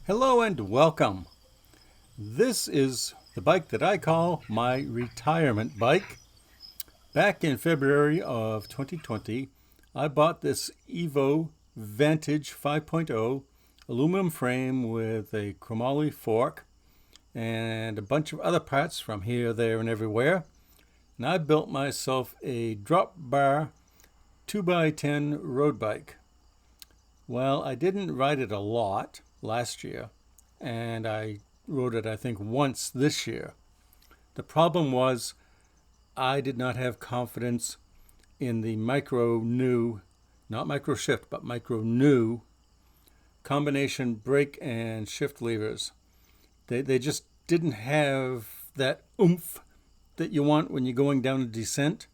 Hello and welcome. This is the bike that I call my retirement bike. Back in February of 2020, I bought this EVO Vantage 5.0 aluminum frame with a chromoly fork and a bunch of other parts from here, there, and everywhere. And I built myself a drop bar 2x10 road bike. Well, I didn't ride it a lot last year, and I rode it I think once this year. The problem was I did not have confidence in the MicroNew, not MicroShift, but MicroNew combination brake and shift levers. They just didn't have that oomph that you want when you're going down a descent.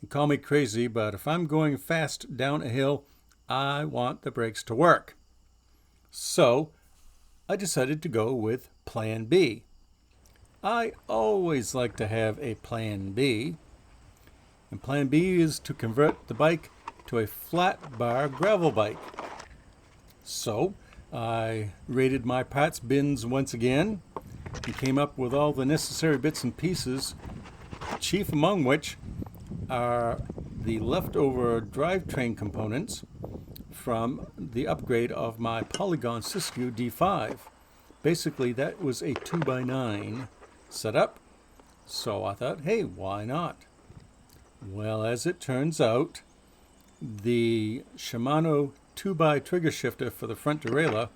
And call me crazy, but if I'm going fast down a hill, I want the brakes to work. So I decided to go with Plan B. I always like to have a Plan B. And Plan B is to convert the bike to a flat bar gravel bike. So I raided my parts bins once again and came up with all the necessary bits and pieces, chief among which are the leftover drivetrain components from the upgrade of my Polygon Siskiu D5. Basically, that was a 2x9 setup, so I thought, hey, why not? Well, as it turns out, the Shimano 2x trigger shifter for the front derailleur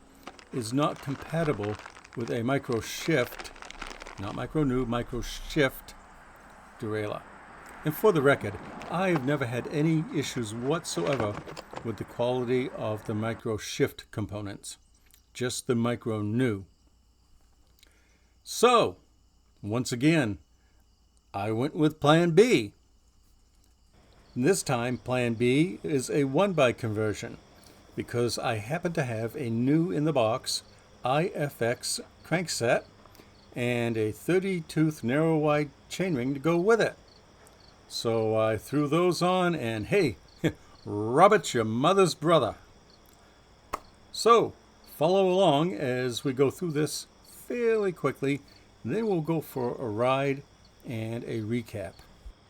is not compatible with a MicroShift, not MicroNew, MicroShift derailleur. And for the record, I've never had any issues whatsoever with the quality of the MicroShift components, just the MicroNew. So, once again, I went with Plan B. And this time, Plan B is a 1x conversion, because I happen to have a new in the box IFX crankset and a 30-tooth narrow wide chainring to go with it. So I threw those on, and hey, Robert's your mother's brother. So follow along as we go through this fairly quickly, and then we'll go for a ride and a recap.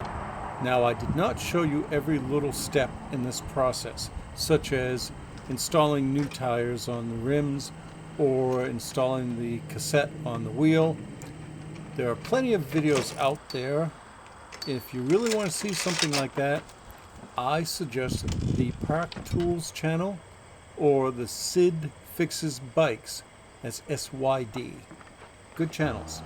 Now, I did not show you every little step in this process, such as installing new tires on the rims or installing the cassette on the wheel. There are plenty of videos out there. If you really want to see something like that, I suggest the Park Tools channel or the Sid Fixes Bikes. That's SYD. Good channels.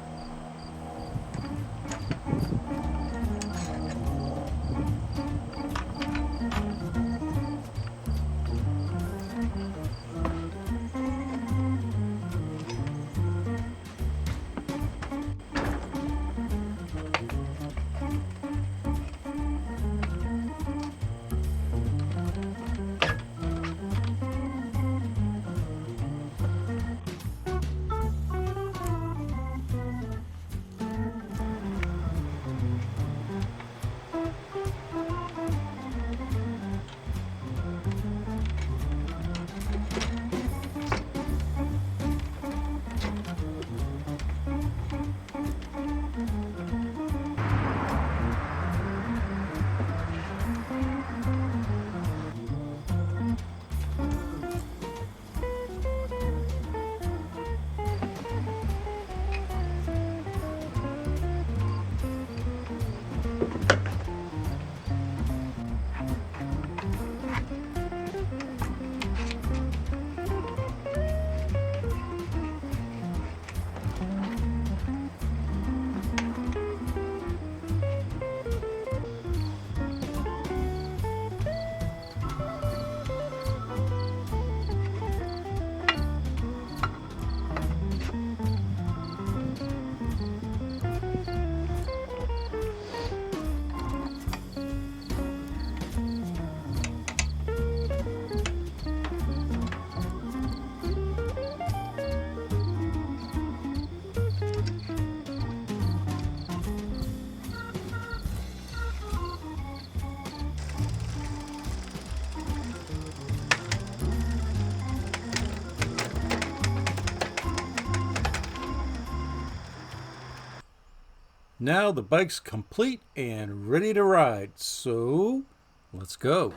Now the bike's complete and ready to ride, so let's go.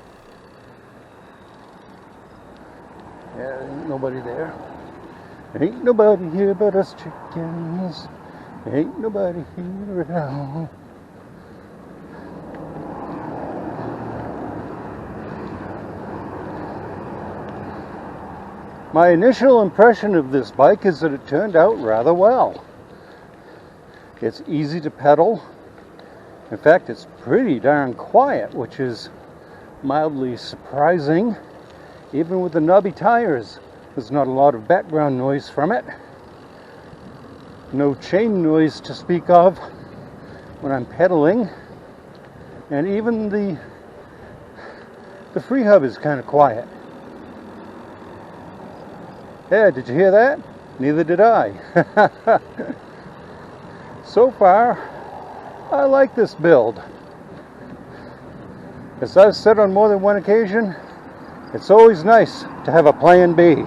Yeah, ain't nobody there. Ain't nobody here but us chickens. Ain't nobody here at all. My initial impression of this bike is that it turned out rather well. It's easy to pedal. In fact, it's pretty darn quiet, which is mildly surprising. Even with the knobby tires, there's not a lot of background noise from it. No chain noise to speak of when I'm pedaling. And even the free hub is kind of quiet. Yeah, did you hear that? Neither did I. So far, I like this build. As I've said on more than one occasion, it's always nice to have a plan B.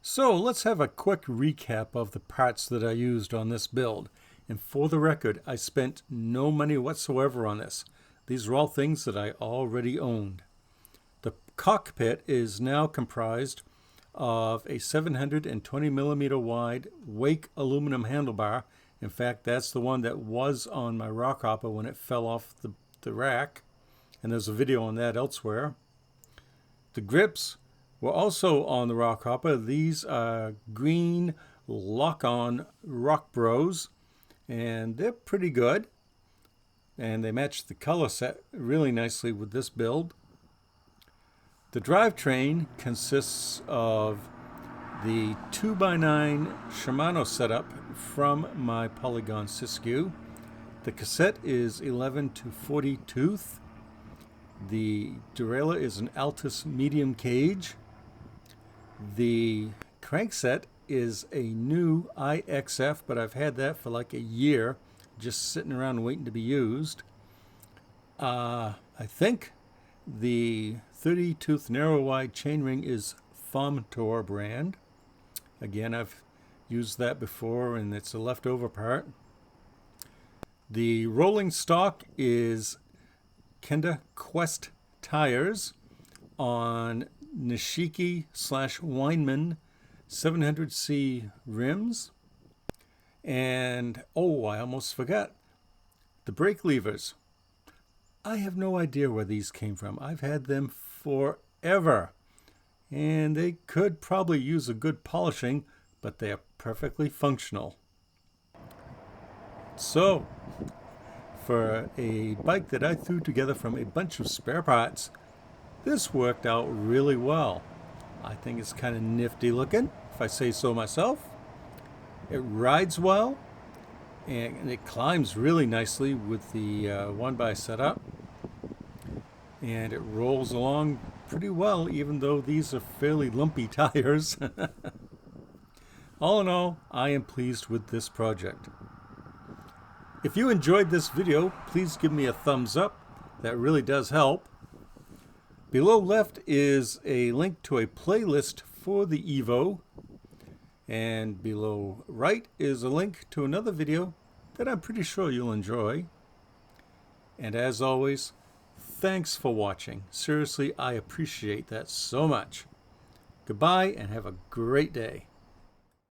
So let's have a quick recap of the parts that I used on this build. And for the record, I spent no money whatsoever on this. These are all things that I already owned. The cockpit is now comprised of a 720 millimeter wide Wake aluminum handlebar. In fact, that's the one that was on my rock hopper when it fell off the rack. And there's a video on that elsewhere. The grips were also on the rock hopper. These are green lock-on Rock Bros, and they're pretty good. And they match the color set really nicely with this build. The drivetrain consists of the 2x9 Shimano setup from my Polygon Siskiu. The cassette is 11 to 40 tooth. The derailleur is an Altus medium cage. The crankset is a new IXF, but I've had that for like a year, just sitting around waiting to be used. I think the 30 tooth narrow wide chainring is Fomtor brand. Again, I've used that before and it's a leftover part. The rolling stock is Kenda Quest tires on Nishiki/Weinman 700C rims. And oh, I almost forgot the brake levers. I have no idea where these came from. I've had them forever, and they could probably use a good polishing, but they are perfectly functional. So, for a bike that I threw together from a bunch of spare parts, this worked out really well. I think it's kind of nifty looking, if I say so myself. It rides well, and it climbs really nicely with the 1x setup. And it rolls along pretty well, even though these are fairly lumpy tires. All in all, I am pleased with this project. If you enjoyed this video, please give me a thumbs up. That really does help. Below left is a link to a playlist for the EVO. And below right is a link to another video that I'm pretty sure you'll enjoy. And as always, thanks for watching. Seriously, I appreciate that so much. Goodbye and have a great day.